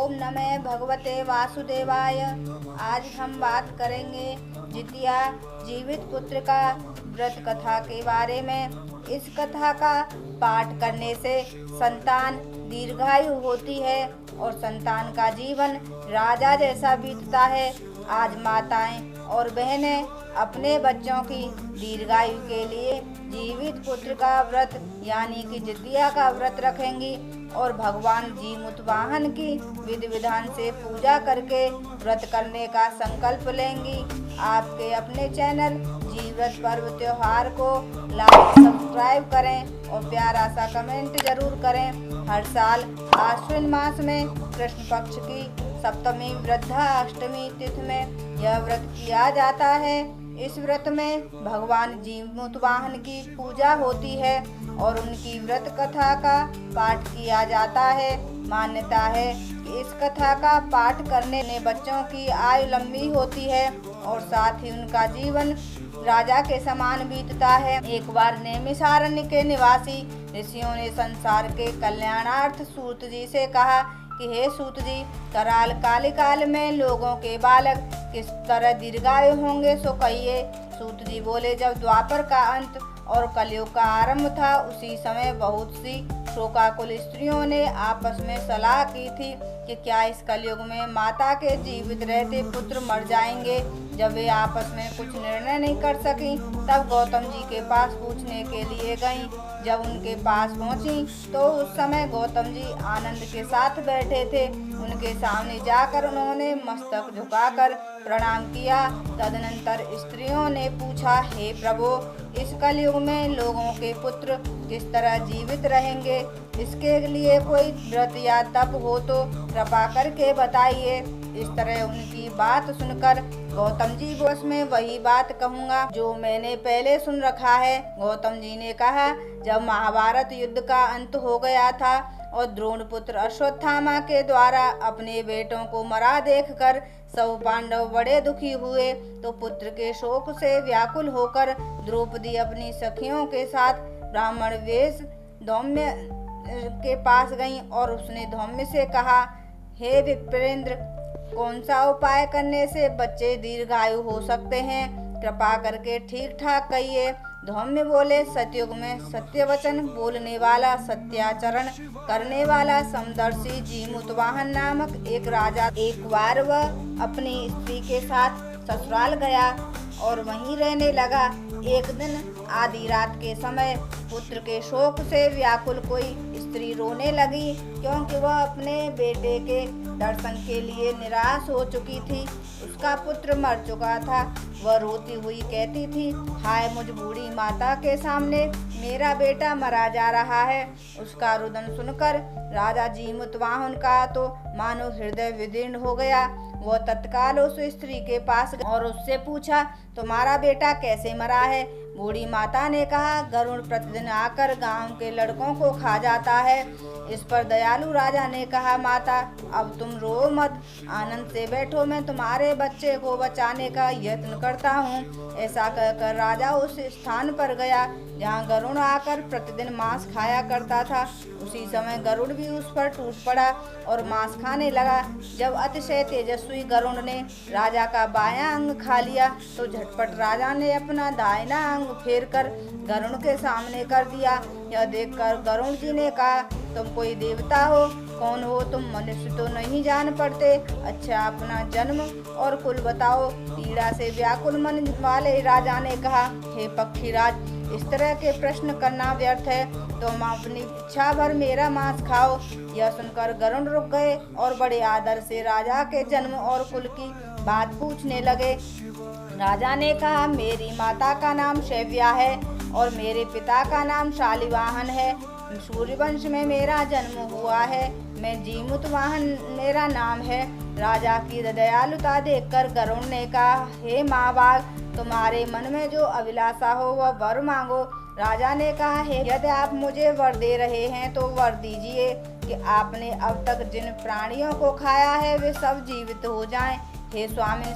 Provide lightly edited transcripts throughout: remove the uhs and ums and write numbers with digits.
ओम नमः भगवते वासुदेवाय। आज हम बात करेंगे जितिया जीवित पुत्र का व्रत कथा के बारे में। इस कथा का पाठ करने से संतान दीर्घायु होती है और संतान का जीवन राजा जैसा बीतता है। आज माताएं और बहनें अपने बच्चों की दीर्घायु के लिए जीवित पुत्र का व्रत यानी कि जितिया का व्रत रखेंगी और भगवान जीमूतवाहन की विधि विधान से पूजा करके व्रत करने का संकल्प लेंगी। आपके अपने चैनल जीव्रत पर्व त्योहार को लाइक सब्सक्राइब करें और प्यारा सा कमेंट जरूर करें। हर साल आश्विन मास में कृष्ण पक्ष की सप्तमी वृद्धा अष्टमी तिथि में यह व्रत किया जाता है। इस व्रत में भगवान जीमूतवाहन की पूजा होती है और उनकी व्रत कथा का पाठ किया जाता है। मान्यता है कि इस कथा का पाठ करने से बच्चों की आयु लंबी होती है और साथ ही उनका जीवन राजा के समान बीतता है। एक बार नैमिषारण्य के निवासी ऋषियों ने संसार के कल्याणार्थ सूत जी से कहा कि हे सूत जी, कराल काल में लोगों के बालक किस तरह दीर्घायु होंगे सो कहिए। सूत जी बोले, जब द्वापर का अंत और कलयुग का आरंभ था उसी समय बहुत सी शोकाकुल स्त्रियों ने आपस में सलाह की थी कि क्या इस कलयुग में माता के जीवित रहते पुत्र मर जाएंगे। जब वे आपस में कुछ निर्णय नहीं कर सकी तब गौतम जी के पास पूछने के लिए गईं। जब उनके पास पहुंची तो उस समय गौतम जी आनंद के साथ बैठे थे। उनके सामने जाकर उन्होंने मस्तक झुकाकर प्रणाम किया। तदनंतर स्त्रियों ने पूछा, हे प्रभु, इस कलयुग में लोगों के पुत्र किस तरह जीवित रहेंगे? इसके लिए कोई व्रत या तप हो तो कृपा करके बताइए। इस तरह उनकी बात सुनकर गौतम जी बस में वही बात कहूँगा जो मैंने पहले सुन रखा है। गौतम जी ने कहा, जब महाभारत युद्ध का अंत हो गया था और द्रोण पुत्र अश्वत्थामा के द्वारा अपने बेटों को मरा देखकर सब पांडव बड़े दुखी हुए तो पुत्र के शोक से व्याकुल होकर द्रौपदी अपनी सखियों के साथ ब्राह्मण वेश धौम्य के पास गईं और उसने धौम्य से कहा, हे विप्रेंद्र, कौन सा उपाय करने से बच्चे दीर्घायु हो सकते हैं? कृपा करके ठीक ठाक कहिए। धौम्य बोले, सतयुग में सत्य वचन बोलने वाला, सत्याचरण करने वाला समदर्शी जीमूतवाहन नामक एक राजा। एक बार वह अपनी स्त्री के साथ ससुराल गया और वहीं रहने लगा। एक दिन आधी रात के समय पुत्र के शोक से व्याकुल कोई स्त्री रोने लगी क्योंकि वह अपने बेटे के दर्शन के लिए निराश हो चुकी थी। उसका पुत्र मर चुका था। वह रोती हुई कहती थी, हाय मुझ बूढ़ी माता के सामने मेरा बेटा मरा जा रहा है। उसका रुदन सुनकर राजा जीमूतवाहन का तो मानो हृदय विदीर्ण हो गया। वह तत्काल उस स्त्री के पास और उससे पूछा, तुम्हारा बेटा कैसे मरा है? बूढ़ी माता ने कहा, गरुड़ प्रतिदिन आकर गांव के लड़कों को खा जाता है। इस पर दयालु राजा ने कहा, माता अब तुम रो मत, आनंद से बैठो, मैं तुम्हारे बच्चे को बचाने का यत्न करता हूँ। ऐसा कहकर राजा उस स्थान पर गया जहाँ गरुड़ आकर प्रतिदिन मांस खाया करता था। उसी समय गरुड़ भी उस पर टूट पड़ा और मांस खाने लगा। जब अतिशय तेजस्वी गरुड़ ने राजा का बायां अंग खा लिया तो झटपट राजा ने अपना दाहिना अंग फेर कर गरुड़ के सामने कर दिया। यह देखकर गरुड़ जी ने कहा, तुम कोई देवता हो? कौन हो तुम? मनुष्य तो नहीं जान पड़ते। अच्छा, अपना जन्म और कुल बताओ। पीड़ा से व्याकुल मन वाले राजा ने कहा, हे पक्षीराज, इस तरह के प्रश्न करना व्यर्थ है। तुम अपनी इच्छा भर मेरा मांस खाओ। यह सुनकर गरुड़ रुक गए और बड़े आदर से राजा के जन्म और कुल की बात पूछने लगे। राजा ने कहा, मेरी माता का नाम शैव्या है और मेरे पिता का नाम शालिवाहन है। सूर्यवंश में मेरा जन्म हुआ है। मैं जीमूतवाहन मेरा नाम है। राजा की दयालुता देखकर गरुड़ ने कहा, हे महाभाग, तुम्हारे मन में जो अभिलाषा हो वह वर मांगो। राजा ने कहा, हे यदि आप मुझे वर दे रहे हैं तो वर दीजिए कि आपने अब तक जिन प्राणियों को खाया है वे सब जीवित हो जाएं। हे स्वामी,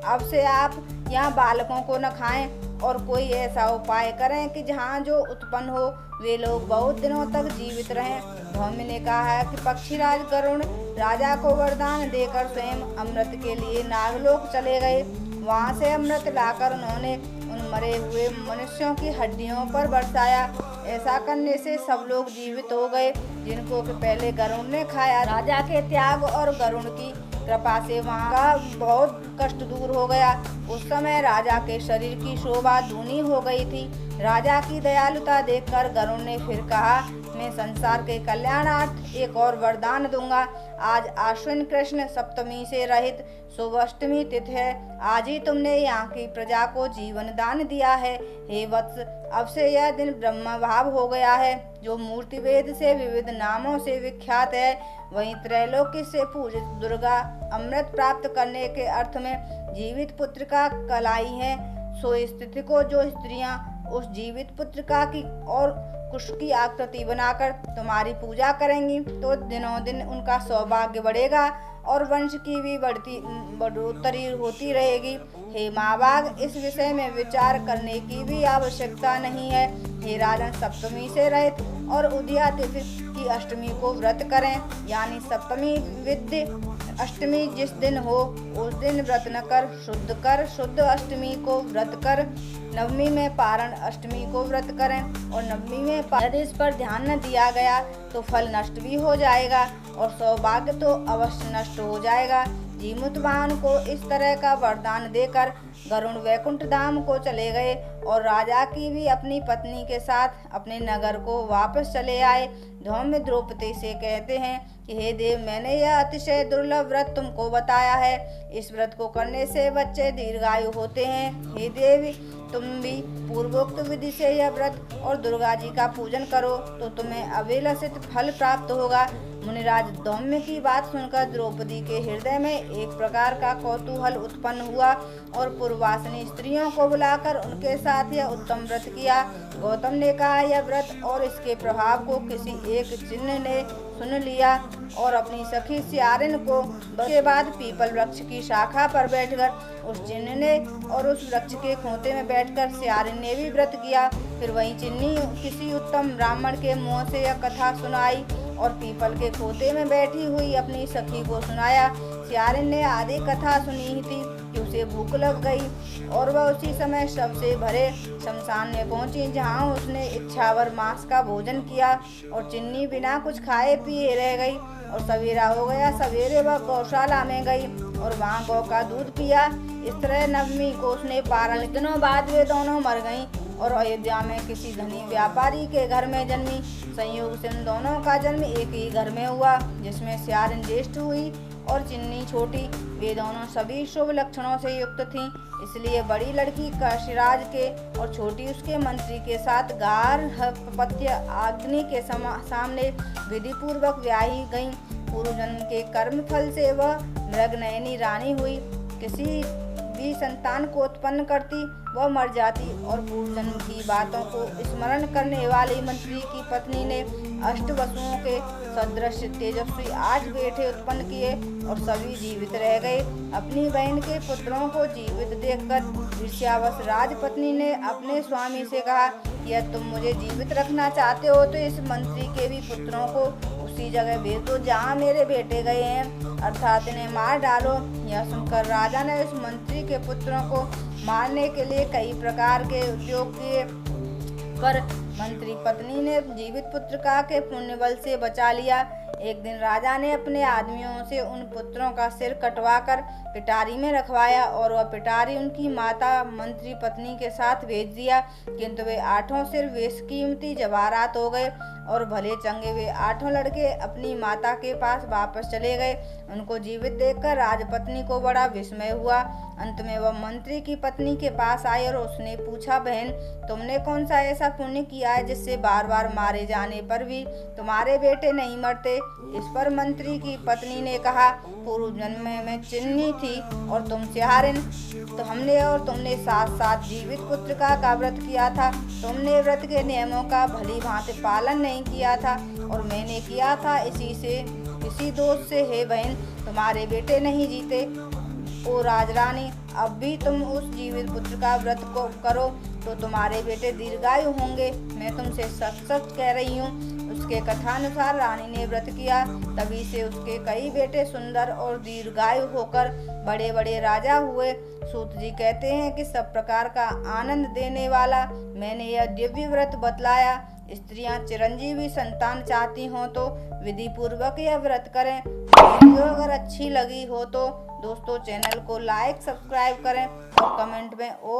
अब से आप यहाँ बालकों को न खाएं और कोई ऐसा उपाय करें कि जहाँ जो उत्पन्न हो वे लोग बहुत दिनों तक जीवित रहें। धौम्य ने कहा है कि पक्षीराज गरुड़ राजा को वरदान देकर स्वयं अमृत के लिए नागलोक चले गए। वहाँ से अमृत लाकर उन्होंने उन मरे हुए मनुष्यों की हड्डियों पर बरसाया। ऐसा करने से सब लोग जीवित हो गए जिनको कि पहले गरुड़ ने खाया। राजा के त्याग और गरुड़ की कृपा से वहाँ का बहुत कष्ट दूर हो गया। उस समय राजा के शरीर की शोभा दूनी हो गई थी। राजा की दयालुता देखकर गरुड़ ने फिर कहा, मैं संसार के कल्याणार्थ एक और वरदान दूंगा। आज आश्विन कृष्ण सप्तमी से रहित शुभ अष्टमी तिथि है। आज ही तुमने यहाँ की प्रजा को जीवन दान दिया है। हे वत्स, अब से यह दिन ब्रह्म भाव हो गया है, जो मूर्ति वेद से विविध नामों से विख्यात है। वहीं त्रैलोक्य से पूजित दुर्गा अमृत प्राप्त करने के अर्थ में जीवित पुत्र का कलाई है। सो स्थिति को जो स्त्रियां उस जीवित पुत्र का की और कुश की आकृति बनाकर तुम्हारी पूजा करेंगी तो दिनों दिन उनका सौभाग्य बढ़ेगा और वंश की भी बढ़ोतरी होती रहेगी। हे महाभाग, इस विषय में विचार करने की भी आवश्यकता नहीं है। हे राजन, सप्तमी से रहित और उदया तिथि की अष्टमी को व्रत करें, यानी सप्तमी विद्य अष्टमी जिस दिन हो उस दिन व्रत न कर शुद्ध अष्टमी को व्रत कर। नवमी में पारण अष्टमी को व्रत करें और नवमी में यदि इस पर ध्यान न दिया गया तो फल नष्ट भी हो जाएगा और सौभाग्य तो अवश्य नष्ट हो जाएगा। जीमूतवाहन को इस तरह का वरदान देकर गरुड़ वैकुंठ धाम को चले गए और राजा की भी अपनी पत्नी के साथ अपने नगर को वापस चले आए। धौम्य द्रौपदी से कहते हैं कि हे देव, मैंने यह अतिशय दुर्लभ व्रत तुमको बताया है। इस व्रत को करने से बच्चे दीर्घायु होते हैं। हे देवी, तुम भी पूर्वोक्त विधि से यह व्रत और दुर्गा जी का पूजन करो तो तुम्हें अभिलषित फल प्राप्त होगा। मुनिराज धौम्य की बात सुनकर द्रौपदी के हृदय में एक प्रकार का कौतूहल उत्पन्न हुआ और पूर्ववासिनी स्त्रियों को बुलाकर उनके साथ यह उत्तम व्रत किया। गौतम ने कहा, यह व्रत और इसके प्रभाव को किसी एक चिन्ह ने सुन लिया और अपनी सखी सियारिन को के बाद पीपल वृक्ष की शाखा पर बैठकर उस चिन्ह ने और उस वृक्ष के खोते में बैठकर सियारिन ने भी व्रत किया। फिर वही चिन्नी किसी उत्तम ब्राह्मण के मुंह से यह कथा सुनाई और पीपल के खोते में बैठी हुई अपनी सखी को सुनाया। सियारिन ने आधी कथा सुनी थी कि उसे भूख लग गई और वह उसी समय शव से भरे शमशान में पहुंची, जहां उसने इच्छावर मांस का भोजन किया और चिन्नी बिना कुछ खाए पिए रह गई और सवेरा हो गया। सवेरे वह गौशाला में गई और वहां गौ का दूध पिया। इस तरह नवमी को उसने पारण। दिनों बाद वे दोनों मर गईं और अयोध्या में किसी धनी व्यापारी के घर में जन्मी। संयोग से उन दोनों का जन्म एक ही घर में हुआ, जिसमें सियारिन ज्येष्ठ हुई और चिन्नी छोटी। वे दोनों सभी शुभ लक्षणों से युक्त थीं, इसलिए बड़ी लड़की काशीराज के और छोटी उसके मंत्री के साथ गार्हपत्य अग्नि के सामने विधि पूर्वक ब्याही गईं। पूर्व जन्म के कर्म फल से वह मृगनयनी रानी हुई। किसी भी संतान को उत्पन्न करती वह मर जाती और पूर्व जन्म की बातों को स्मरण करने वाली मंत्री की पत्नी ने अष्टवसुओं के सदृश तेजस्वी 8 बेटे उत्पन्न किए और सभी जीवित रह गए। अपनी बहन के पुत्रों को जीवित देखकर ईर्ष्यावश राजपत्नी ने अपने स्वामी से कहा, यदि तुम मुझे जीवित रखना चाहते हो तो इस मंत्री के भी पुत्रों को उसी जगह भेज दो जहाँ मेरे बेटे गए हैं, अर्थात इन्हें मार डालो। यह सुनकर राजा ने उस मंत्री के पुत्रों को मारने के लिए कई प्रकार के उद्योग किए, पर मंत्री पत्नी ने जीवित पुत्र का के पुण्य बल से बचा लिया। एक दिन राजा ने अपने आदमियों से उन पुत्रों का सिर कटवाकर पिटारी में रखवाया और वह पिटारी उनकी माता मंत्री पत्नी के साथ भेज दिया, किंतु वे 8 सिर बेशकीमती जवाहरात हो गए और भले चंगे वे 8 लड़के अपनी माता के पास वापस चले गए। उनको जीवित देखकर राजपत्नी को बड़ा विस्मय हुआ। अंत में वह मंत्री की पत्नी के पास आई और उसने पूछा, बहन, तुमने कौन सा ऐसा पुण्य किया है जिससे बार बार मारे जाने पर भी तुम्हारे बेटे नहीं मरते? इस पर मंत्री की पत्नी ने कहा, पूर्व जन्म में चिन्नी थी और तुम सियारिन, तो हमने और तुमने साथ साथ जीवित पुत्र का व्रत किया था। तुमने व्रत के नियमों का भली भांति पालन नहीं किया था और मैंने किया था। इसी दोष से हे बहन तुम्हारे बेटे नहीं जीते। ओ राजरानी, अब भी तुम उस जीवित पुत्र का व्रत को करो तो तुम्हारे बेटे दीर्घायु होंगे। मैं तुमसे सच सच कह रही हूँ। उसके कथानुसार रानी ने व्रत किया, तभी से उसके कई बेटे सुंदर और दीर्घायु होकर बड़े बड़े राजा हुए। सूत जी कहते हैं कि सब प्रकार का आनंद देने वाला मैंने यह दिव्य व्रत बतलाया। स्त्रियां चिरंजीवी संतान चाहती हों तो विधि पूर्वक यह व्रत करें। वीडियो अगर अच्छी लगी हो तो दोस्तों चैनल को लाइक सब्सक्राइब करें और कमेंट में